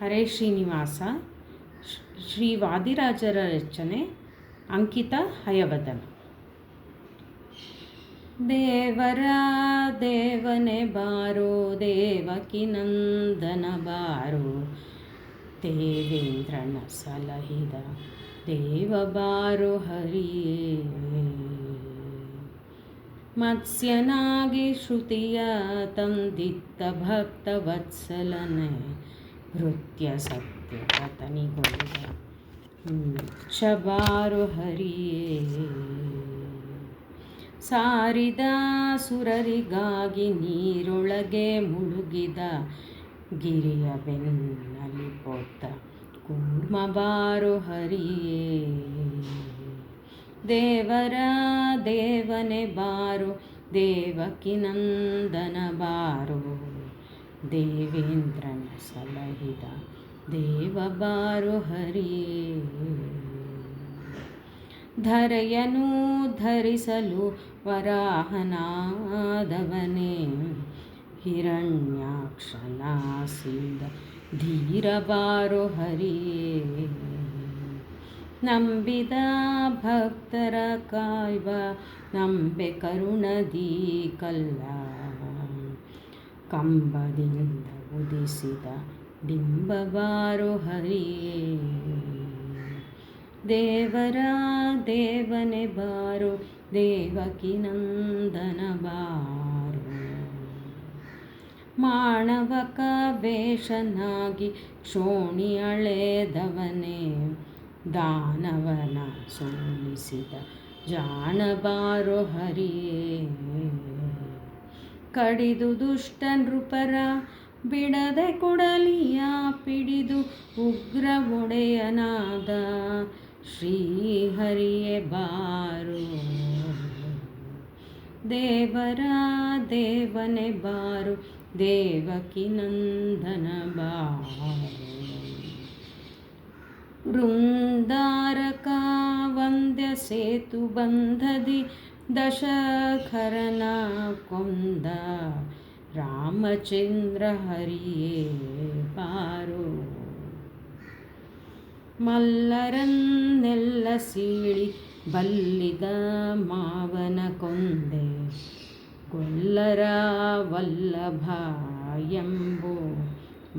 ಹರೇ ಶ್ರೀನಿವಾಸ. ಶ್ರೀ ವಾದಿರಾಜರ ರಚನೆ. ಅಂಕಿತ ಹಯವದನ. ದೇವರ ದೇವನೇ ಬಾರೋ, ದೇವಕಿ ನಂದನ ಬಾರೋ, ದೇವೇಂದ್ರನ ಸಲಹಿದ ದೇವ ಬಾರೋ ಹರಿಯೇ. ಮತ್ಸ್ಯನಾಗಿ ಶ್ರುತಿಯ ತಂದಿತ್ತ ಭಕ್ತ ವತ್ಸಲನೆ, ಭೃತ್ಯ ಸತ್ಯ ಪತನಿಗೊಳಿದ ಶಬಾರು ಹರಿಯೇ. ಸಾರಿದ ಸುರರಿಗಾಗಿ ನೀರೊಳಗೆ ಮುಳುಗಿದ ಗಿರಿಯ ಬೆನ್ನಲಿ ಪೊತ್ತ ಕೂರ್ಮ ಬಾರು ಹರಿಯೇ. ದೇವರ ದೇವನೇ ಬಾರು, ದೇವಕಿ ನಂದನ ಬಾರೋ, ದೇವೇಂದ್ರನ ಸಲಹಿದ ದೇವ ಬಾರು ಹರಿಯೇ. ಧರೆಯನು ಧರಿಸಲು ವರಾಹನಾದವನೇ, ಹಿರಣ್ಯಾಕ್ಷನ ಸಿದ ಧೀರ ಬಾರು ಹರಿಯೇ. ನಂಬಿದ ಭಕ್ತರ ಕಾಯ್ವ ನಂಬೆ ಕರುಣದಿ ಕಲ್ಲ, ಕಂಬದಿಂದ ಉದಿಸಿದ ಡಿಂಬ ಬಾರು ಹರಿಯೇ. ದೇವರ ದೇವನೇ ಬಾರೋ, ದೇವಕಿ ನಂದನ ಬಾರೋ, ಮಾಣವಕ ವೇಷನಾಗಿ ಶೋಣಿ ಅಳೆದವನೇ, ದಾನವನ ಸೋಲಿಸಿದ ಜಾಣ ಬಾರೋ ಹರಿಯೇ. ಕಡಿದು ದುಷ್ಟ ನೃಪರ ಬಿಡದೆ ಕೊಡಲಿಯ ಪಿಡಿದು ಉಗ್ರ ಒಡೆಯನಾದ ಶ್ರೀಹರಿಯೇ ಬಾರೋ. ದೇವರ ದೇವನೇ ಬಾರೋ, ದೇವಕಿ ನಂದನ ಬಾರೋ. ವೃಂದಾರಕ ವಂದ್ಯ ಸೇತು ಬಂಧದಿ ದಶಖರನ ಕೊಂದ ರಾಮಚಂದ್ರ ಹರಿಯೇ ಬಾರೋ. ಮಲ್ಲರನ್ನೆಲ್ಲ ಸೀಳಿ ಬಲ್ಲಿದ ಮಾವನ ಕೊಂದೆ, ಗೊಲ್ಲರ ವಲ್ಲಭ ಎಂಬೋ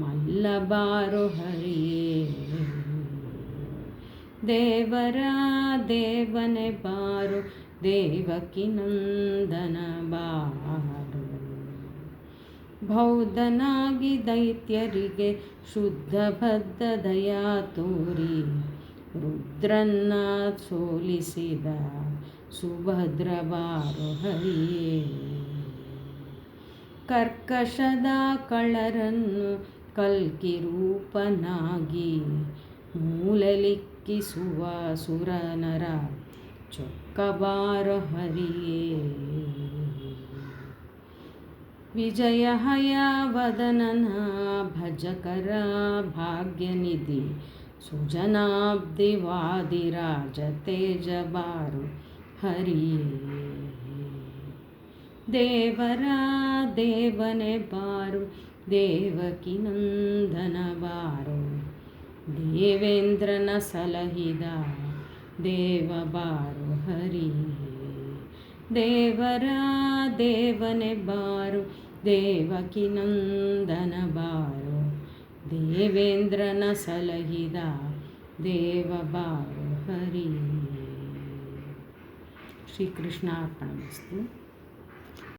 ಮಲ್ಲ ಬಾರೋ ಹರಿಯೇ. ದೇವರ ದೇವನೇ ಬಾರೋ, ದೇವಕಿ ನಂದನ ಬಾರೋ. ಬೌದ್ಧನಾಗಿ ದೈತ್ಯರಿಗೆ ಶುದ್ಧ ಬದ್ಧ ದಯಾ ತೋರಿ, ರುದ್ರನ್ನ ಸೋಲಿಸಿದ ಸುಭದ್ರ ಬಾರೋ ಹರಿಯೇ. ಕರ್ಕಶದ ಕಳ್ಳರನ್ನು ಕಲ್ಕಿ ರೂಪನಾಗಿ, ಮೂಲೆಲಿಕ್ಕಿಸುವ ಸುರನರ ಚೊಕ್ಕ ಬಾರೋ ಹರಿಯೇ. ವಿಜಯ ಹಯವದನನ ಭಜಕರ ಭಾಗ್ಯನಿಧಿ, ಸುಜನಾಬ್ದಿ ವಾದಿರಾಜ ತೇಜ ಬಾರೋ ಹರಿಯೇ. ದೇವರ ದೇವನೇ ಬಾರೋ, ದೇವಕಿ ನಂದನ ಬಾರೋ, ದೇವೇಂದ್ರನ ಸಲಹಿದ ದೇವ ಬಾರೋ ಹರಿಯೇ. ದೇವರ ದೇವನೇ ಬಾರೋ, ದೇವಕಿ ನಂದನ ಬಾರೋ, ದೇವೇಂದ್ರನ ಸಲಹಿದ ದೇವ ಬಾರೋ ಹರಿಯೇ. ಶ್ರೀಕೃಷ್ಣಾರ್ಪಣಮಸ್ತು.